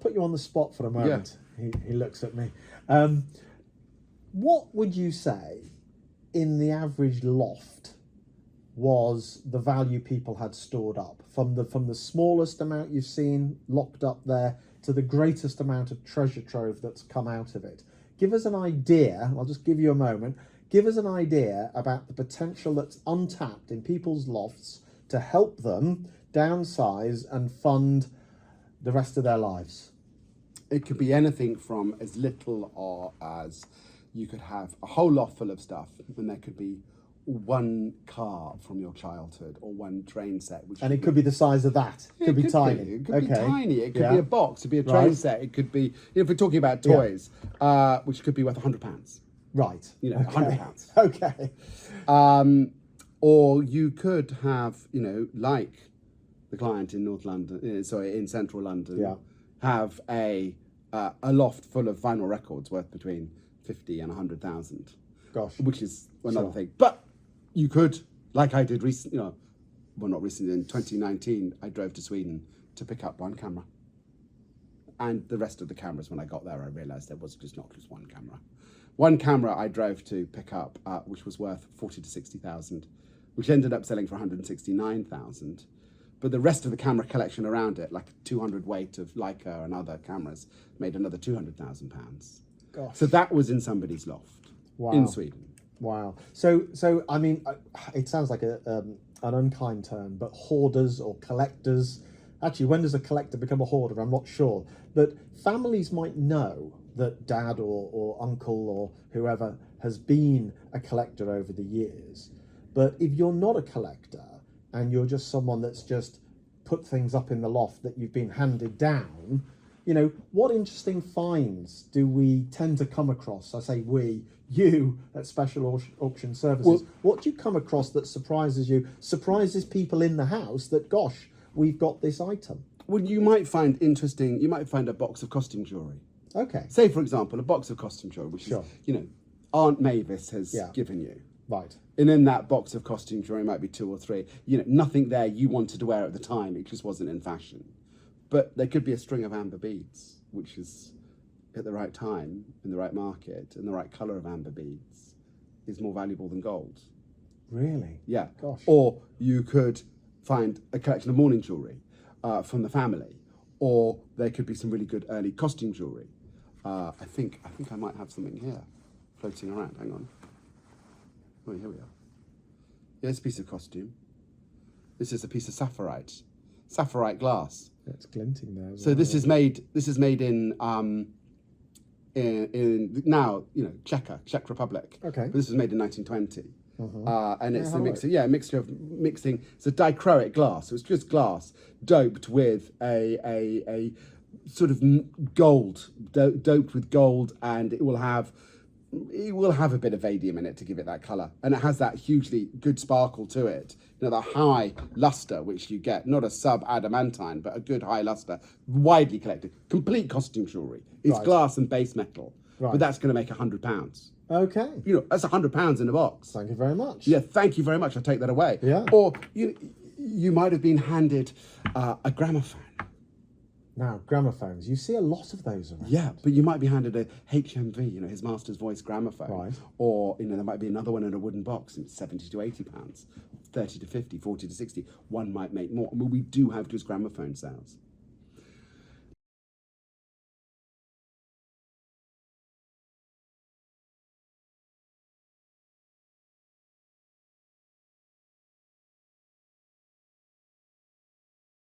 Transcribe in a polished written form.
put you on the spot for a moment. Yeah. He looks at me. What would you say in the average loft was the value people had stored up, from the smallest amount you've seen locked up there to the greatest amount of treasure trove that's come out of it? Give us an idea. I'll just give you a moment. Give us an idea about the potential that's untapped in people's lofts to help them downsize and fund the rest of their lives. It could be anything from as little or as you could have a whole loft full of stuff, and there could be one car from your childhood or one train set. And it could be the size of that. It could be tiny. It could be tiny. It could be a box. It could be a train set. It could be, if we're talking about toys, which could be worth £100. Right. £100. Okay. Or you could have, like the client in North London, in Central London, have a loft full of vinyl records worth between 50 and 100,000. Gosh. Which is another thing. But you could, like I did recently, not recently, in 2019, I drove to Sweden to pick up one camera. And the rest of the cameras, when I got there, I realised there was not just one camera. One camera I drove to pick up, which was worth 40 to 60,000, which ended up selling for 169,000. But the rest of the camera collection around it, like 200 weight of Leica and other cameras, made another £200,000. Gosh. So that was in somebody's loft in Sweden. Wow. So I mean, it sounds like an unkind term, but hoarders or collectors. Actually, when does a collector become a hoarder? I'm not sure. But families might know that dad or uncle or whoever has been a collector over the years. But if you're not a collector and you're just someone that's just put things up in the loft that you've been handed down, what interesting finds do we tend to come across? I say we, you at Special Auction Services. Well, what do you come across that surprises you, surprises people in the house that, gosh, we've got this item? Well, you might find a box of costume jewellery. Okay. Say, for example, a box of costume jewellery, which is, Aunt Mavis has given you. Right. And in that box of costume jewellery might be 2 or 3. Nothing there you wanted to wear at the time. It just wasn't in fashion. But there could be a string of amber beads, which is at the right time, in the right market, and the right colour of amber beads is more valuable than gold. Really? Yeah. Gosh. Or you could find a collection of mourning jewellery from the family. Or there could be some really good early costume jewellery. I think I might have something here floating around. Hang on. Oh, here we are. Here's a piece of costume. This is a piece of sapphirite glass. It's glinting there. So this is made in now, Czech Republic. Okay. But this was made in 1920. And it's a mixture of mixing. It's a dichroic glass. So it's just glass doped with a sort of gold, doped with gold, and it will have a bit of vanadium in it to give it that colour. And it has that hugely good sparkle to it. The high lustre which you get, not a sub-adamantine, but a good high lustre, widely collected. Complete costume jewellery. It's glass and base metal. Right. But that's going to make £100. Okay. That's £100 in a box. Thank you very much. Yeah, thank you very much. I'll take that away. Yeah. Or you might have been handed a gramophone. Now, gramophones, you see a lot of those around. Yeah, but you might be handed a HMV, his master's voice gramophone. Right. Or, there might be another one in a wooden box, and it's 70 to 80 pounds, 30 to 50, 40 to 60. One might make more. I mean, we do have just gramophone sales.